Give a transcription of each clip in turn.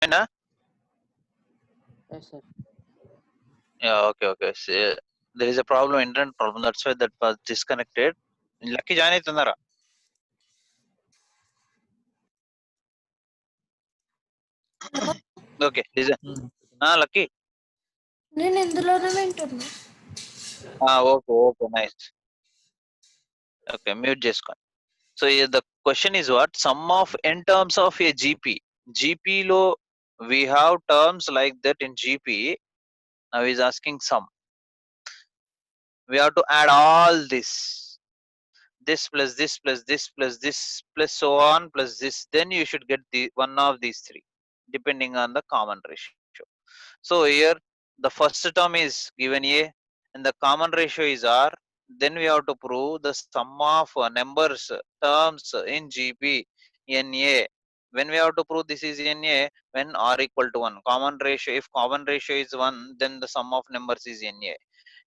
Fine, Yes, sir. yeah, okay. So, there is a problem, internet problem. That's why that was disconnected. Lucky join aitundara. Okay, listen. Lucky. నేను ఇందులోనే వింటున్నా. Okay, nice. Okay, mute చేసుకోండి. So the question is what? Sum of n terms of a GP. GP lo we have terms like that in GP. Now he's asking sum. We have to add all this. This plus this plus this plus this plus so on plus this. Then you should get the one of these three, depending on the common ratio. So here the first term is given A and the common ratio is R. Then we have to prove the sum of numbers terms in GP NA. When we have to prove this is NA, when R equal to 1. Common ratio, if common ratio is 1, then the sum of numbers is NA.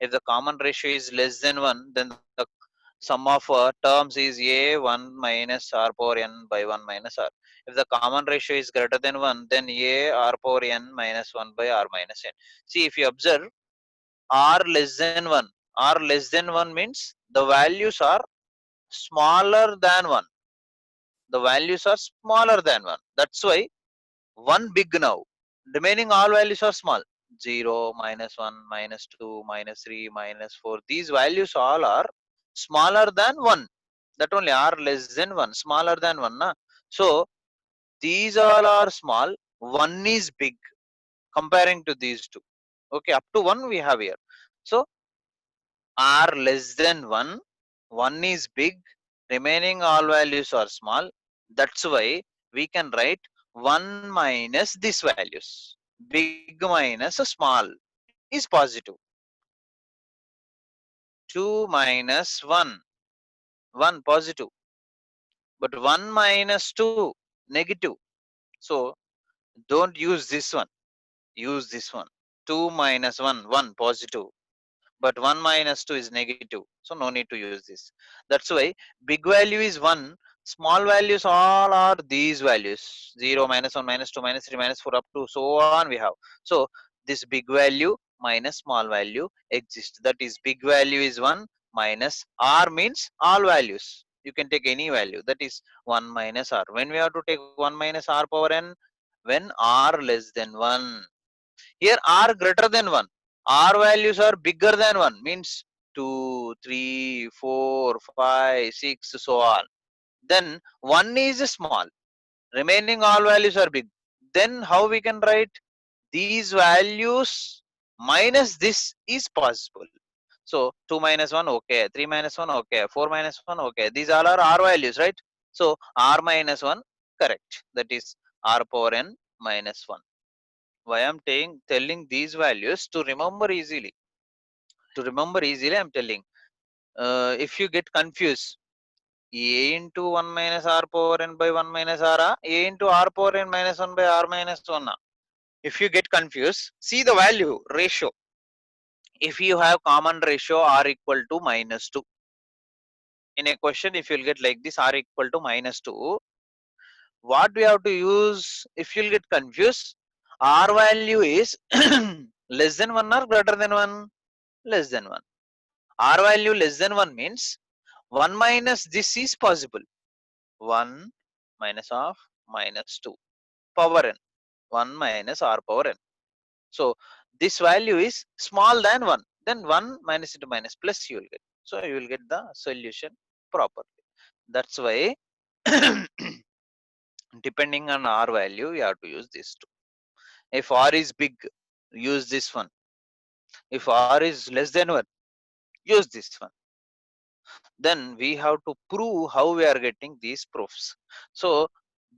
If the common ratio is less than 1, then the sum of terms is A 1 minus R power n by 1 minus R. If the common ratio is greater than 1, then A R power n minus 1 by R minus n. See, if you observe, R less than 1. R less than 1 means the values are smaller than 1. The values are smaller than 1. That's why 1 big now. Remaining all values are small. 0, minus 1, minus 2, minus 3, minus 4. These values all are smaller than 1. That only R less than 1. Smaller than 1. Na? So, these all are small. 1 is big comparing to these two. Okay, up to 1 we have here. So, R less than 1, 1 is big, remaining all values are small. That's why we can write 1 minus these values. Big minus small is positive. 2 minus 1, 1 positive. But 1 minus 2, negative. So don't use this one. Use this one. 2 minus 1, 1 positive. But 1 minus 2 is negative. So no need to use this. That's why big value is 1. Small values all are these values. 0, minus 1, minus 2, minus 3, minus 4 up to so on we have. So this big value minus small value exists. That is big value is 1 minus R means all values. You can take any value. That is 1 minus R. When we have to take 1 minus R power n? When R less than 1. Here R greater than 1. R values are bigger than 1 means 2, 3, 4, 5, 6 so on. Then 1 is small. Remaining all values are big. Then how we can write these values minus this is possible. So 2 minus 1 okay, 3 minus 1 okay, 4 minus 1 okay. These all are R values, right? So R minus 1 correct. That is R power n minus 1. Why I'm telling these values to remember easily. To remember easily, I'm telling. If you get confused, a into 1 minus r power n by 1 minus r, a into r power n minus 1 by r minus 1. If you get confused, see the value ratio. If you have common ratio r equal to minus 2, in a question, if you'll get like this r equal to minus 2, what we have to use if you'll get confused? R value is less than 1 or greater than 1? Less than 1. R value less than 1 means 1 minus this is possible. 1 minus of minus 2 power n. 1 minus r power n. So this value is small than 1. Then 1 minus into minus plus you will get. So you will get the solution properly. That's why depending on r value you have to use this two. If r is big, use this one. If r is less than 1, use this one. Then we have to prove how we are getting these proofs. So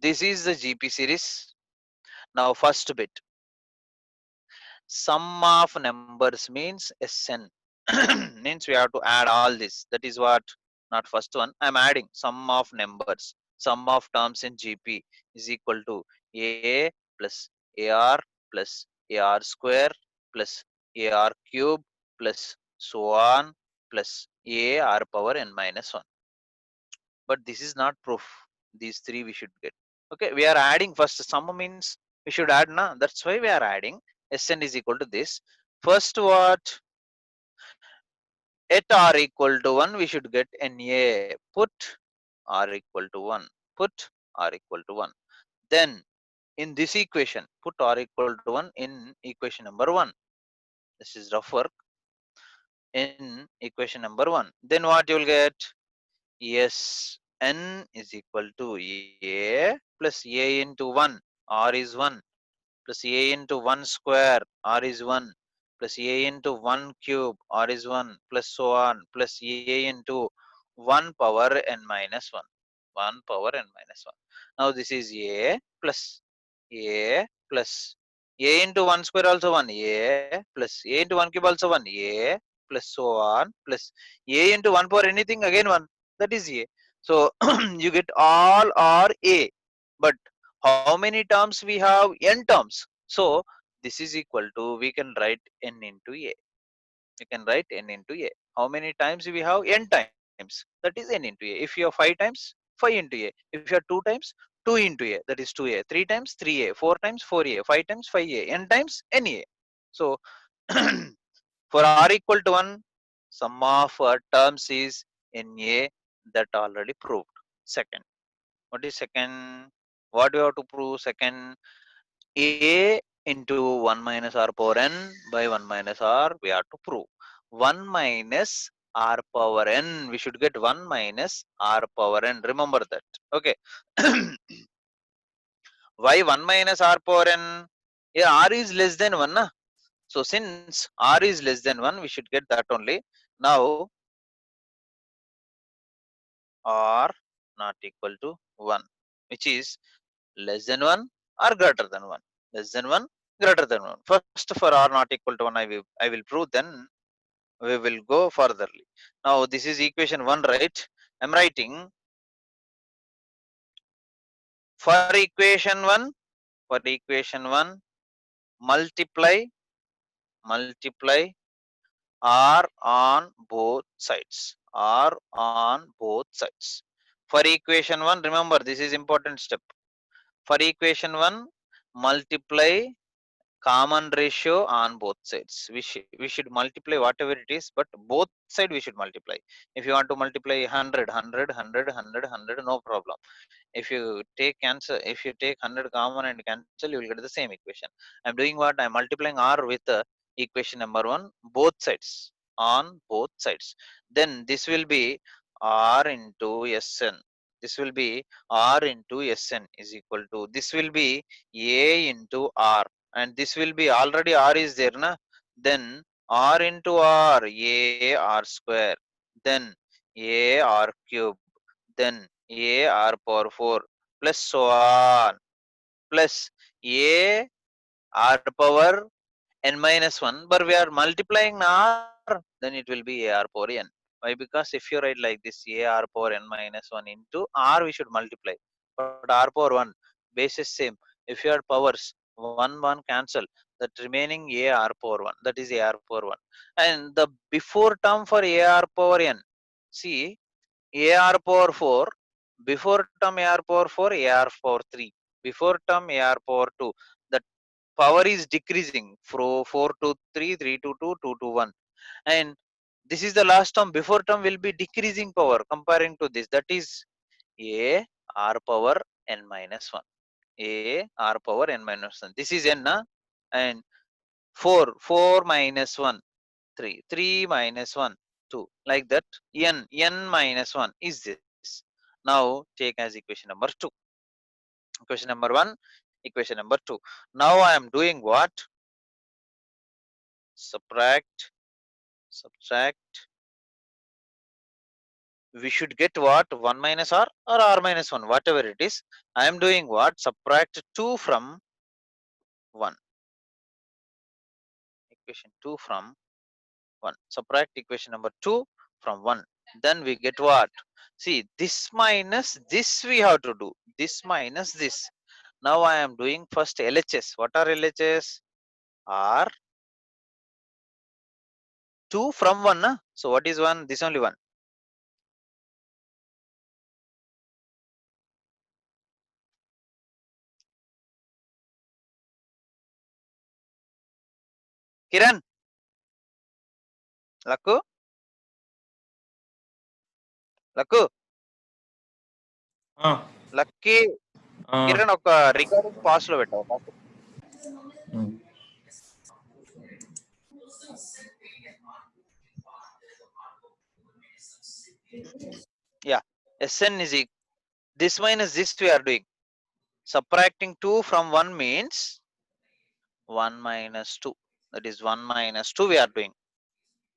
this is the GP series. Now first bit, sum of numbers means Sn. Means we have to add all this. That is what, not first one. I'm adding sum of numbers. Sum of terms in GP is equal to A plus AR plus AR square plus AR cube plus so on plus AR power n minus 1. But this is not proof. These three we should get. Okay, we are adding first. Sum means We should add na. That's why we are adding. Sn is equal to this. First what? At r equal to 1, we should get Na. Put r equal to 1. Put r equal to 1. Then in this equation, put r equal to 1 in equation number 1. This is rough work. In equation number 1. Then what you will get? Yes, n is equal to a plus a into 1. R is 1 plus a into 1 square, r is 1, plus a into 1 cube, r is 1, plus so on, plus a into 1 power n minus 1. 1 power n minus 1. Now this is a plus a into 1 square also 1, a plus a into 1 cube also 1, a plus so on, plus a into 1 power anything again 1. That is a. So you get all are a. But how many terms we have? N terms. So this is equal to, we can write n into a. You can write n into a. How many times we have? N times. That is n into a. If you have 5 times, 5 into a. If you have 2 times, 2 into a. That is 2a. 3 times, 3a. 4 times, 4a. 5 times, 5a. N times, na. So for r equal to 1, sum of terms is na. That already proved. Second. What is second? What we have to prove? Second, a into 1 minus r power n by 1 minus r, we have to prove. 1 minus r power n, we should get 1 minus r power n. Remember that. Okay. Why 1 minus r power n? Here r is less than 1. Na? So since r is less than 1, we should get that only. Now r not equal to 1, which is less than 1 or greater than 1. Less than 1, greater than 1. First for r not equal to 1, I will prove, then we will go furtherly. Now this is equation 1, right? I'm writing for equation 1, multiply r on both sides. R on both sides. For equation 1, remember this is important step. For equation 1, multiply common ratio on both sides. We should multiply whatever it is, but both side we should multiply. If you want to multiply 100, no problem. If you take cancel, if you take 100 common and cancel, you will get the same equation. I'm doing what? I'm multiplying r with equation number 1, both sides, on both sides. Then this will be r into Sn. This will be r into Sn is equal to, this will be a into r, and this will be already r is there, na? Then r into r, a r square, then a r cube, then a r power 4, plus so on, plus a r power n minus 1, but we are multiplying r, then it will be a r power n. Why? Because if you write like this, a r power n minus 1 into r, we should multiply. But r power 1, base is same. If you add powers, 1 cancel, that remaining a r power 1, that is a r power 1. And the before term for a r power n, see, a r power 4, before term a r power 4, a r power 3, before term a r power 2. The power is decreasing from 4 to 3, 3 to 2, 2 to 1. And this is the last term. Before term will be decreasing power comparing to this. That is a r power n minus 1. A r power n minus 1. This is n, na? And 4 minus 1, 3. 3 minus 1, 2. Like that. N minus 1 is this. Now take as equation number 2. Equation number 1, equation number 2. Now I am doing what? Subtract. We should get what? 1 minus r or r minus 1, whatever it is. I am doing what? Subtract 2 from 1. Equation 2 from 1. Subtract equation number 2 from 1. Then we get what? See, this minus this we have to do. This minus this. Now I am doing first LHS. What are LHS? R 2 from 1. Na? So what is 1? This only 1. Kiran, Lakku, Lucky, Kiran ఒక recording pass లో పెట్టావు నాకు. Yeah, Sn is this minus this we are doing. Subtracting 2 from 1 means 1 minus 2. That is 1 minus 2 we are doing.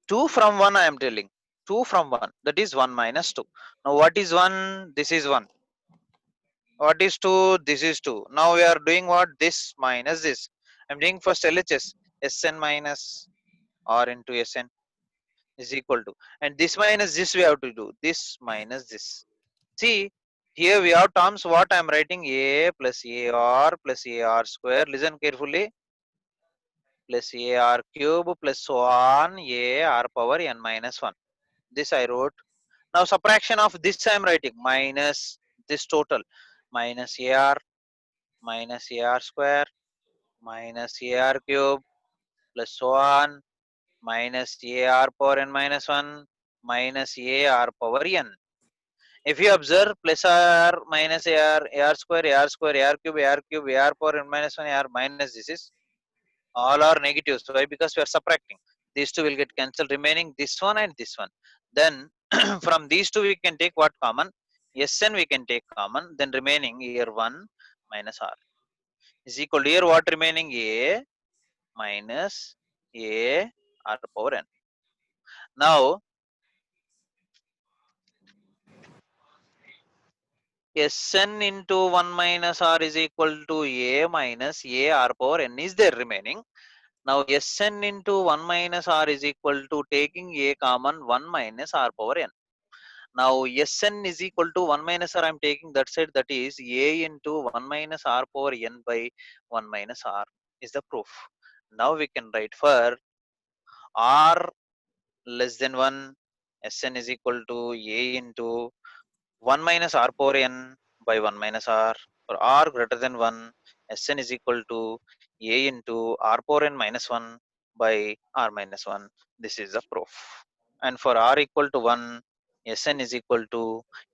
2 from 1 I am telling. 2 from 1. That is 1 minus 2. Now what is 1? This is 1. What is 2? This is 2. Now we are doing what? This minus this. I am doing first LHS. Sn minus R into Sn is equal to. And this minus this we have to do. This minus this. See, here we have terms what I am writing. A plus AR plus AR square. Listen carefully. Plus AR cube plus so on AR power n minus 1. This I wrote. Now subtraction of this I am writing. Minus this total. Minus AR square minus AR cube plus so on minus AR power n minus 1 minus AR power n. If you observe plus AR minus AR square, AR cube, AR power n minus 1, AR minus this is all are negatives. Why? Because we are subtracting. These two will get cancelled, remaining this one and this one. Then from these two we can take what common? Sn we can take common. Then remaining here 1 minus R is equal to here what remaining? A minus A R power n. Now Sn into 1 minus R is equal to A minus A R power n is there remaining. Now Sn into 1 minus R is equal to taking A common 1 minus R power n. Now Sn is equal to 1 minus R I am taking that side, that is A into 1 minus R power n by 1 minus R is the proof. Now we can write for R less than 1, Sn is equal to A into 1 minus R power n by 1 minus R. For R greater than 1, Sn is equal to A into R power n minus 1 by R minus 1. This is the proof. And for R equal to 1, Sn is equal to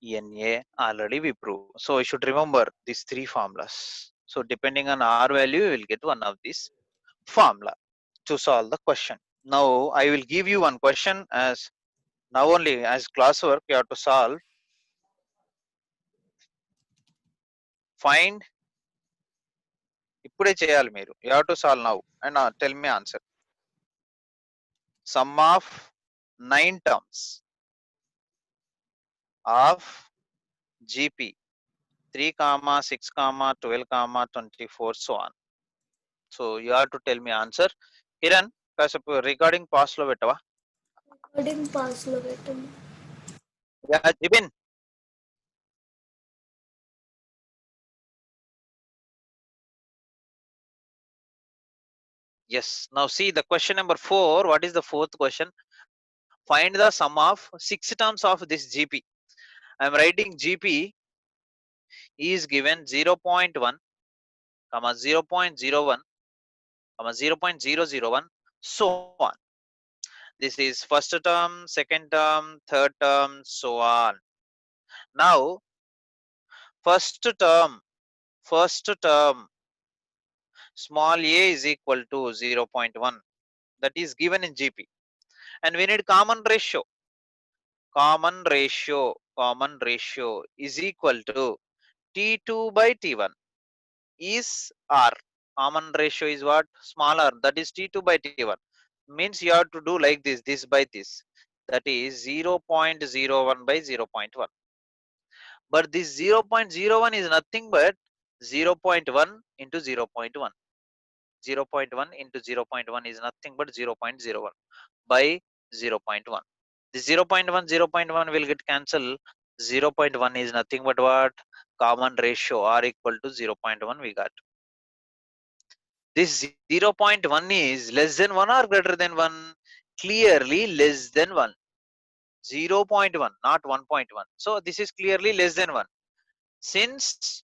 Na already we prove. So we should remember these three formulas. So depending on R value, you will get one of these formula to solve the question. Now I will give you one question as now only as classwork you have to solve. Find ఇప్పుడే చేయాలి మీరు. You have to solve now and tell me answer. Sum of 9 terms of GP 3, 6, 12, 24 so on. So you have to tell me answer. Kiran, కాసేపు recording pass లో పెట్టవా? Recording pass లో పెట్టండి. Yeah, Jibin. Yes. Now see the question number 4. What is the fourth question? Find the sum of 6 terms of this GP. I am writing GP is given 0.1, 0.01, 0.001, so on. This is first term, second term, third term, so on. Now, first term, small a is equal to 0.1. That is given in GP. And we need common ratio. Common ratio is equal to T2 by T1 is R. Common ratio is what? Smaller. That is T2 by T1. Means you have to do like this by this. That is 0.01 by 0.1. But this 0.01 is nothing but 0.1 into 0.1. 0.1 into 0.1 is nothing but 0.01 by 0.1. The 0.1, 0.1 will get cancelled. 0.1 is nothing but what? Common ratio R equal to 0.1 we got. This 0.1 is less than 1 or greater than 1? Clearly less than 1. 0.1, not 1.1. So this is clearly less than 1. Since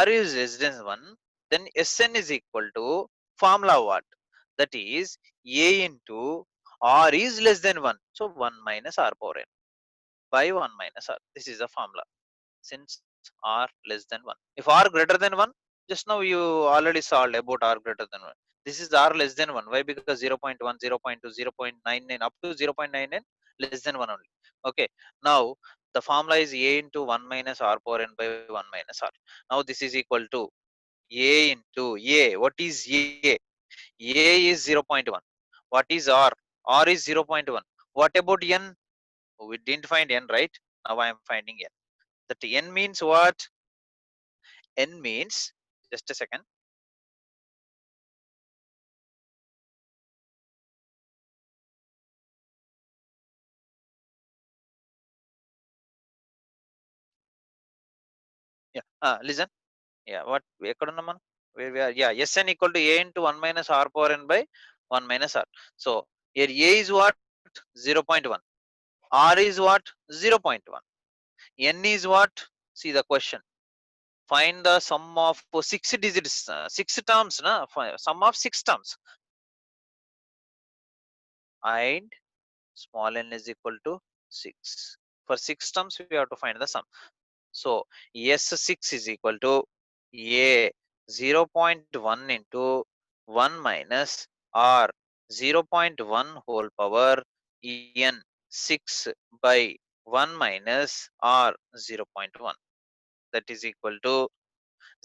R is less than 1, then Sn is equal to formula what? That is a into r is less than 1. So 1 minus r power n by 1 minus r. This is the formula. Since r less than 1. If r greater than 1, just now you already solved about r greater than 1. This is r less than 1. Why? Because 0 0.1, 0 0.2, 0.99 up to 0.99 less than 1 only. Okay. Now the formula is a into 1 minus r power n by 1 minus r. Now this is equal to a into a. What is a? A is 0.1. What is r? R is 0.1. What about n? We didn't find n, right? Now I am finding n. That n means what? N means, just a second. Yeah. Listen. Yeah. What? Where we are? Yeah. Sn equal to a into 1 minus r power n by 1 minus r. So here a is what? 0.1. R is what? 0.1. N is what? See the question. Find the sum of 6 digits, 6 terms, na? Sum of 6 terms. And small n is equal to 6. For 6 terms, we have to find the sum. So S6 is equal to A 0.1 into 1 minus R 0.1 whole power N 6 by 1 minus R 0.1. That is equal to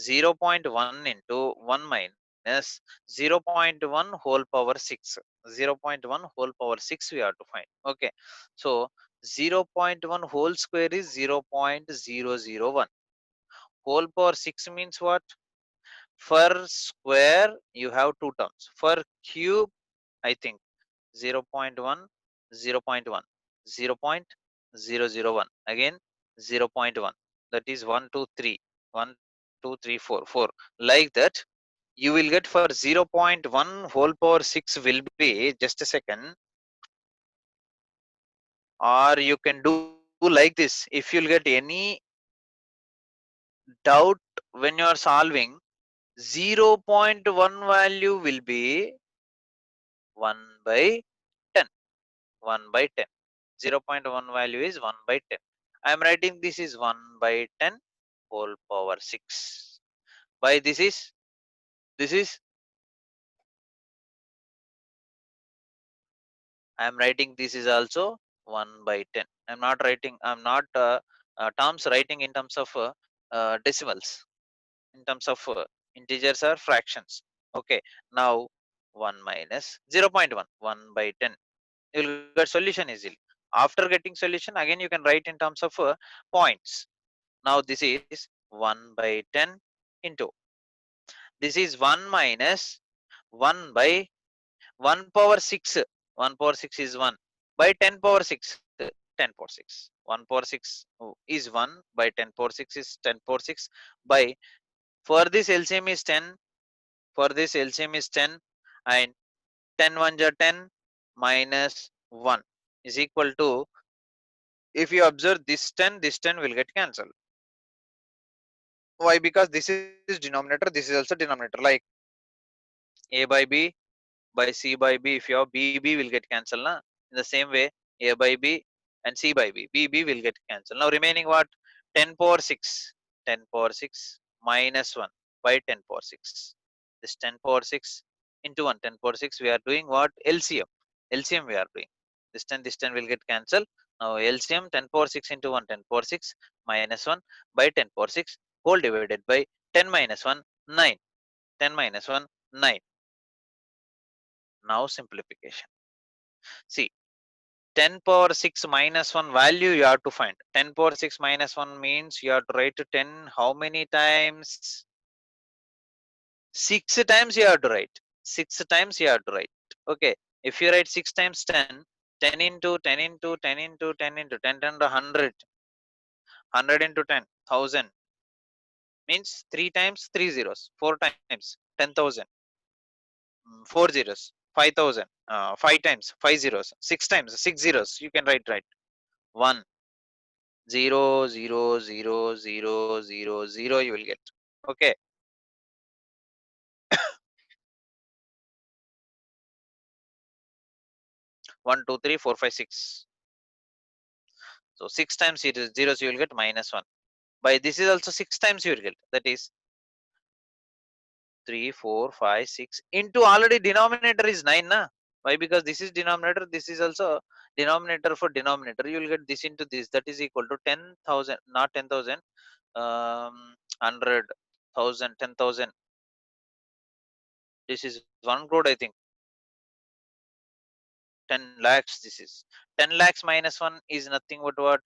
0.1 into 1 minus 0.1 whole power 6. 0.1 whole power 6 we have to find. Okay. So 0.1 whole square is 0.001. Whole power 6 means what? For square, you have 2 terms. For cube, I think 0 0.1, 0 0.1, 0.001. Again, 0.1. That is 1, 2, 3. 1, 2, 3, 4, 4. Like that, you will get for 0.1 whole power 6 will be, just a second, or you can do like this. If you'll get any doubt when you are solving, 0.1 value will be 1 by 10. 1 by 10. 0.1 value is 1 by 10. I am writing this is 1 by 10 whole power 6. Why this is I am writing this is also 1 by 10. I'm not terms writing in terms of decimals, in terms of integers or fractions. Okay. Now 1 minus 0.1, 1 by 10. You will get solution easily. After getting solution, again you can write in terms of points. Now this is 1 by 10 into, this is 1 minus 1 by 1 power 6. 1 power 6 is 1 by 10 power 6. 10 power 6. 1 power 6 is 1 by 10 power 6 is 10 power 6 by, for this LCM is 10. For this LCM is 10, and 10 1 are 10 minus 1 is equal to, if you observe this 10 will get cancelled. Why? Because this is denominator, this is also denominator. Like a by b by c by b, if you have b will get cancelled. Na? In the same way, a by b and c by b will get cancelled. Now remaining what? 10 power 6. 10 power 6 minus 1 by 10 power 6. This 10 power 6 into 1. 10 power 6 we are doing what? LCM. LCM we are doing. This 10 will get cancelled. Now LCM 10 power 6 into 1. 10 power 6 minus 1 by 10 power 6 whole divided by 10 minus 1, 9. 10 minus 1, 9. Now simplification. See, 10 power 6 minus 1 value you have to find. 10 power 6 minus 1 means you have to write 10 how many times? 6 times you have to write. 6 times you have to write. Okay. If you write 6 times 10, 10 into 10 into 10 into 10 into 10 10 to 100. 100 into 10, 1000 means 3 times 3 zeros. 4 times 10,000. 4 zeros. 5,000. 5 times 5 zeros. 6 times 6 zeros. You can write right. 1 0 0 0 0 0 0 you will get. Okay. 1, 2, 3, 4, 5, 6. So 6 times it is 0, so you will get minus 1. By this is also 6 times you will get. That is 3, 4, 5, 6 into already denominator is 9 na. Why? Because this is denominator, this is also denominator for denominator. You will get this into this. That is equal to 10,000, not 10,000, 100,000, 10,000. This is 1 crore, I think. 10 lakhs. This is 10 lakhs minus 1 is nothing but what?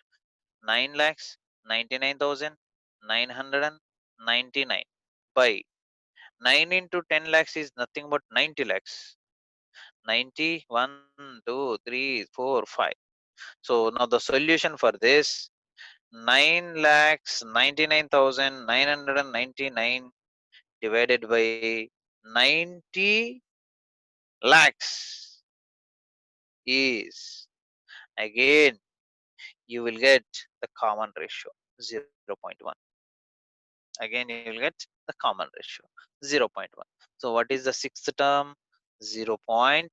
9 lakhs 99,999 by 9 into 10 lakhs is nothing but 90 lakhs. 90, 1, 2, 3, 4, 5. So now the solution for this 9 lakhs 99,999 divided by 90 lakhs is, again you will get the common ratio 0.1. Again you will get the common ratio 0.1. So what is the sixth term? 0. Not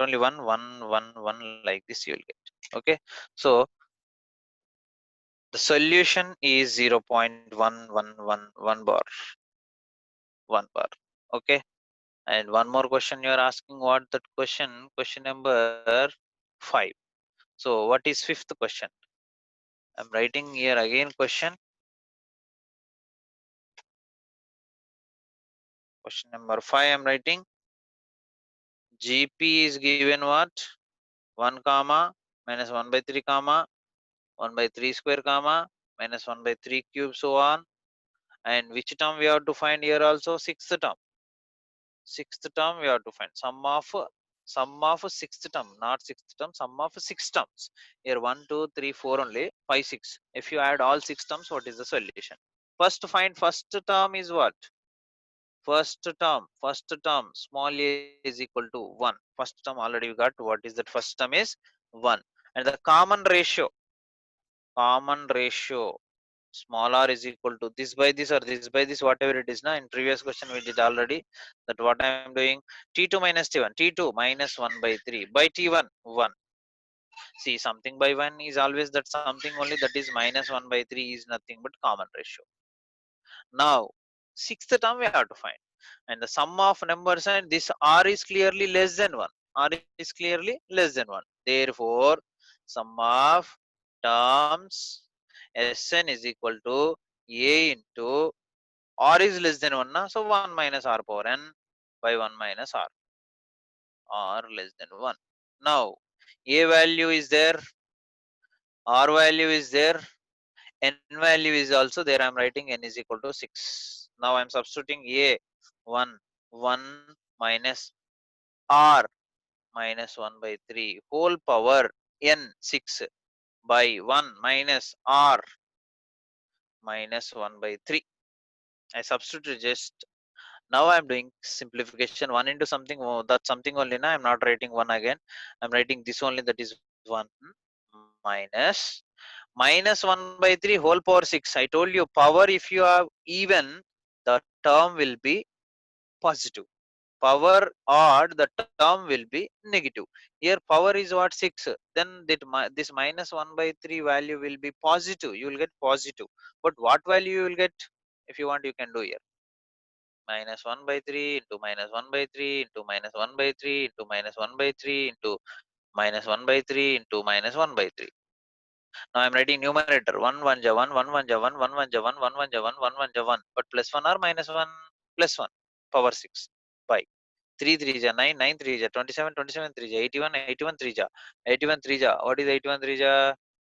only 1, 1, 1, 1, like this you will get. Okay, so the solution is 0.1111 bar, 1 bar. Okay, and one more question you are asking, what that question? Question number 5. So what is fifth question? I'm writing here again question number 5. I'm writing GP is given what? 1 comma minus 1 by 3 comma 1 by 3 square comma minus 1 by 3 cube, so on. And which term we have to find here also? Sixth term. Sixth term we have to find sum of sixth term, not sixth term, sum of 6 terms. Here 1, 2, 3, 4 only, 5, 6. If you add all 6 terms, what is the solution? First find first term is what? First term small a is equal to 1. First term already we got. What is that? First term is 1. And the common ratio small r is equal to this by this or this by this, whatever it is. Now in previous question we did already that. What I am doing, t2 minus t1, t2 minus 1 by 3 by t1, 1. See, something by 1 is always that something only, that is minus 1 by 3 is nothing but common ratio. Now sixth term we have to find, and the sum of numbers, and this r is clearly less than 1. R is clearly less than 1. Therefore sum of terms Sn is equal to a into r is less than 1 na? So 1 minus r power n by 1 minus r less than 1. Now a value is there, r value is there, n value is also there. I'm writing n is equal to 6. Now I'm substituting a 1 minus r minus 1 by 3 whole power n 6 by 1 minus r minus 1 by 3. I substitute just. Now I'm doing simplification. 1 into something, oh, that's something only now. I'm not writing 1 again. I'm writing this only, that is 1 minus 1 by 3 whole power 6. I told you power, if you have even, the term will be positive. Power odd, the term will be negative. Here power is what? 6. Then this minus 1 by 3 value will be positive. You will get positive. But what value you will get? If you want, you can do here. Minus 1 by 3 into minus 1 by 3 into minus 1 by 3 into minus 1 by 3 into minus 1 by 3 into minus 1 by 3. Now I'm writing numerator 1 1 ja 1 1 1 ja 1 1 1 ja 1 1 1 ja 1 1 1 ja 1, but plus 1 or minus 1 plus 1 power 6 by 3 3 ja 9 9 3 ja 27 27 3 ja 81 81 3 ja 81 3 ja. What is 81 3 ja?